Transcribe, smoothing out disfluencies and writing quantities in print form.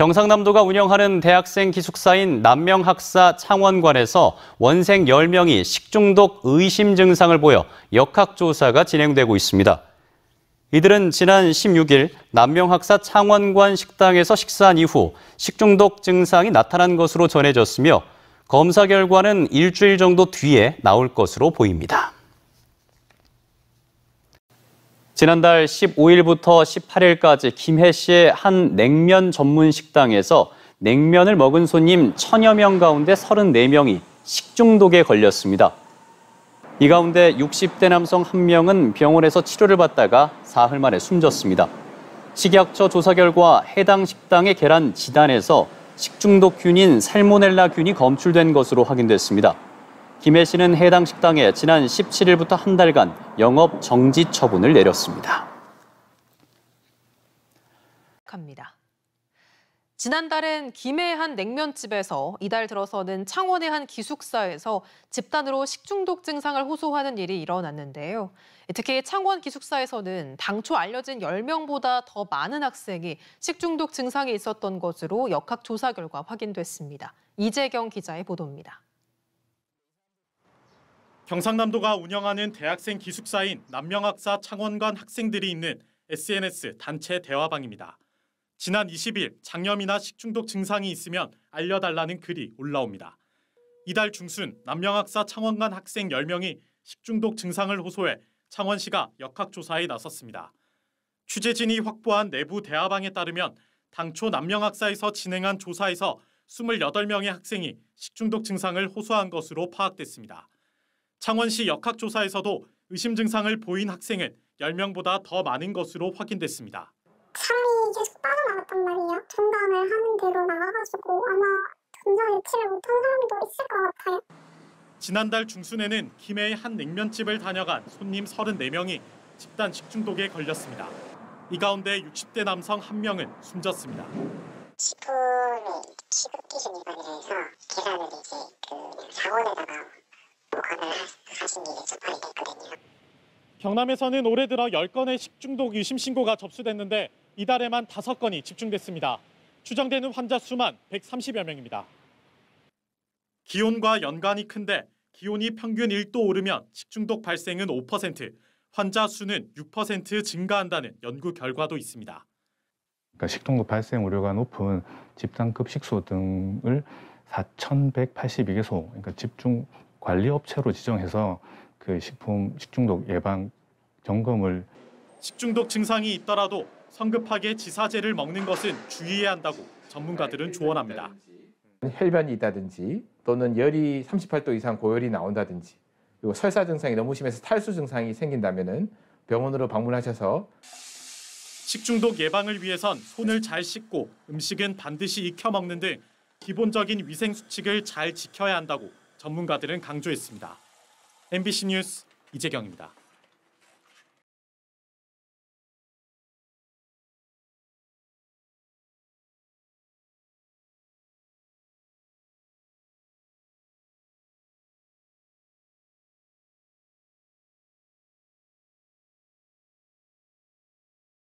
경상남도가 운영하는 대학생 기숙사인 남명학사 창원관에서 원생 10명이 식중독 의심 증상을 보여 역학조사가 진행되고 있습니다. 이들은 지난 16일 남명학사 창원관 식당에서 식사한 이후 식중독 증상이 나타난 것으로 전해졌으며 검사 결과는 일주일 정도 뒤에 나올 것으로 보입니다. 지난달 15일부터 18일까지 김해시의 한 냉면 전문 식당에서 냉면을 먹은 손님 1000여 명 가운데 34명이 식중독에 걸렸습니다. 이 가운데 60대 남성 1명은 병원에서 치료를 받다가 사흘 만에 숨졌습니다. 식약처 조사 결과 해당 식당의 계란 지단에서 식중독균인 살모넬라균이 검출된 것으로 확인됐습니다. 김해시는 해당 식당에 지난 17일부터 한 달간 영업 정지 처분을 내렸습니다. 지난달엔 김해의 한 냉면집에서 이달 들어서는 창원의 한 기숙사에서 집단으로 식중독 증상을 호소하는 일이 일어났는데요. 특히 창원 기숙사에서는 당초 알려진 10명보다 더 많은 학생이 식중독 증상이 있었던 것으로 역학조사 결과 확인됐습니다. 이재경 기자의 보도입니다. 경상남도가 운영하는 대학생 기숙사인 남명학사 창원관 학생들이 있는 SNS 단체 대화방입니다. 지난 20일 장염이나 식중독 증상이 있으면 알려달라는 글이 올라옵니다. 이달 중순 남명학사 창원관 학생 10명이 식중독 증상을 호소해 창원시가 역학조사에 나섰습니다. 취재진이 확보한 내부 대화방에 따르면 당초 남명학사에서 진행한 조사에서 28명의 학생이 식중독 증상을 호소한 것으로 파악됐습니다. 창원시 역학조사에서도 의심 증상을 보인 학생은 10명보다 더 많은 것으로 확인됐습니다. 사람이 계속 빠져나갔단 말이에요. 중단을 하는 대로 나가가지고 아마 전장 일치를 못한 사람도 있을 것 같아요. 지난달 중순에는 김해의 한 냉면집을 다녀간 손님 34명이 집단 식중독에 걸렸습니다. 이 가운데 60대 남성 1명은 숨졌습니다. 식품의 취급 기준 위반이라 해서 계란을 이제 그냥 상온에다가 보관을 하신 게 접발이 됐거든요. 경남에서는 올해 들어 10건의 식중독 의심 신고가 접수됐는데 이달에만 5건이 집중됐습니다. 추정되는 환자 수만 130여 명입니다. 기온과 연관이 큰데 기온이 평균 1도 오르면 식중독 발생은 5%, 환자 수는 6% 증가한다는 연구 결과도 있습니다. 그러니까 식중독 발생 우려가 높은 집단급 식소 등을 4,182개소, 그러니까 집중 관리 업체로 지정해서 그 식품 식중독 예방 점검을. 식중독 증상이 있더라도 성급하게 지사제를 먹는 것은 주의해야 한다고 전문가들은 조언합니다. 혈변이 있다든지 또는 열이 38도 이상 고열이 나온다든지 그리고 설사 증상이 너무 심해서 탈수 증상이 생긴다면은 병원으로 방문하셔서 식중독 예방을 위해선 손을 잘 씻고 음식은 반드시 익혀 먹는 등 기본적인 위생 수칙을 잘 지켜야 한다고 전문가들은 강조했습니다. MBC 뉴스 이재경입니다.